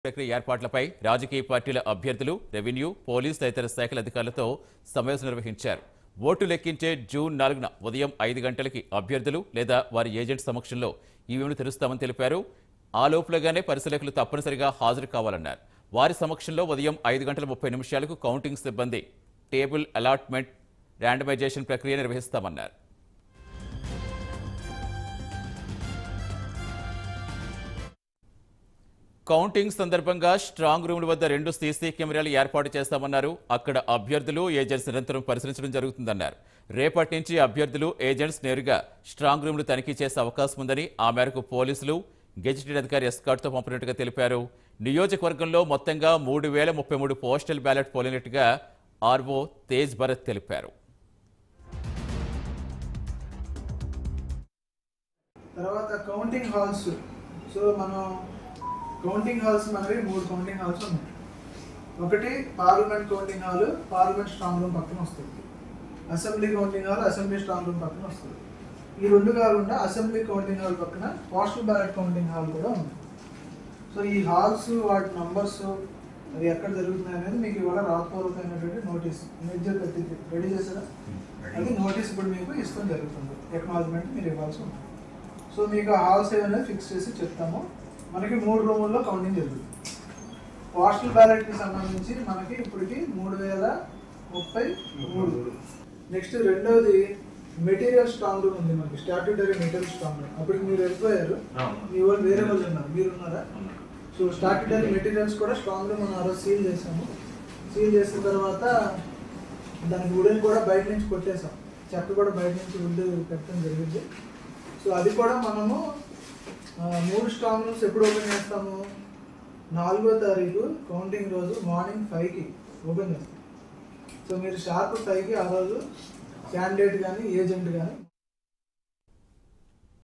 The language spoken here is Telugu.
ప్రక్రియ ఏర్పాట్లపై రాజకీయ పార్టీల అభ్యర్థులు, రెవెన్యూ, పోలీస్ తదితర శాఖల అధికారులతో సమావేశం నిర్వహించారు. ఓటు లెక్కించే జూన్ 4న ఉదయం 5 గంటలకి అభ్యర్థులు లేదా వారి ఏజెంట్ సమక్షంలో ఈవీఎంలు తెరుస్తామని తెలిపారు. ఆ లోపుగానే పరిశీలకులు తప్పనిసరిగా హాజరు కావాలన్నారు. వారి సమక్షంలో ఉదయం 5 గంటల 30 నిమిషాలకు కౌంటింగ్ సిబ్బంది టేబుల్ అలాట్మెంట్, ర్యాండమైజేషన్ ప్రక్రియ నిర్వహిస్తామన్నారు. కౌంటింగ్ సందర్భంగా స్ట్రాంగ్ రూమ్ల వద్ద 2 సీసీ కెమెరాలు ఏర్పాటు చేస్తామన్నారు. అక్కడ అభ్యర్థులు, ఏజెంట్స్ నిరంతరం పరిశీలించడం జరుగుతుందన్నారు. రేపటి నుంచి అభ్యర్థులు, ఏజెంట్స్ నేరుగా స్ట్రాంగ్ రూమ్లు తనిఖీ చేసే అవకాశం ఉందని, ఆ మేరకు పోలీసులు, గెజిటెడ్ అధికారి ఎస్కార్ట్తో పంపినట్టుగా తెలిపారు. నియోజకవర్గంలో మొత్తంగా 3033 పోస్టల్ బ్యాలెట్ పోలినట్టుగా ఆర్ఓ తేజ్ భరత్ తెలిపారు. తర్వాత కౌంటింగ్ హాల్స్. కౌంటింగ్ హాల్స్ మనవి 3 కౌంటింగ్ హాల్స్ ఉన్నాయి. ఒకటి parliament counting hall, parliament strong room పక్కన వస్తుంది. Assembly counting hall, assembly strong room పక్కన వస్తుంది. ఈ 2 కాకుండా అసెంబ్లీ కౌంటింగ్ హాల్ పక్కన పోస్టల్ బ్యాలెట్ కౌంటింగ్ హాల్ కూడా ఉంది. సో ఈ హాల్స్, వాటి నంబర్స్, అది ఎక్కడ జరుగుతున్నాయి అనేది మీకు ఇవాళ రాతపూర్వకమైనటువంటి నోటీస్ రెడీ చేశారా? అది నోటీస్ ఇప్పుడు మీకు ఇష్టం జరుగుతుంది. ఎక్నాలజ్మెంట్ మీరు ఇవ్వాల్సి ఉంటుంది. సో మీకు ఆ హాల్స్ ఏమైనా ఫిక్స్ చేసి చెప్తాము. మనకి 3 రూముల్లో కౌంటింగ్ జరుగుతుంది. పోస్టల్ బ్యాలెట్కి సంబంధించి మనకి ఇప్పటికి 3033. నెక్స్ట్ రెండోది మెటీరియల్ స్ట్రాంగ్ రూమ్ ఉంది. మనకి స్టాట్యూటరీ మెటీరియల్ స్ట్రాంగ్ రూమ్. అప్పటికి మీరు వెళ్ళిపోయారు, మీ వాళ్ళు వేరే వాళ్ళు ఉన్నారు, మీరున్నారా? సో స్టాట్యూటరీ మెటీరియల్స్ కూడా స్ట్రాంగ్ రూమ్ మనం ఆ రోజు సీల్ చేసాము. సీల్ చేసిన తర్వాత దానికి వుడెన్ కూడా బయట నుంచి కొట్టేసాం. చెక్క కూడా బయట నుంచి వుడ్ పెట్టడం జరిగింది. సో అది కూడా మనము 3 స్ట్రాంగ్ రూమ్స్ ఎప్పుడు ఓపెన్ చేస్తాము? 4వ తారీఖు కౌంటింగ్ రోజు మార్నింగ్ 5కి ఓపెన్ చేస్తాం. సో మీరు షార్ప్ 5కి ఆ రోజు క్యాండిడేట్ కానీ ఏజెంట్ కానీ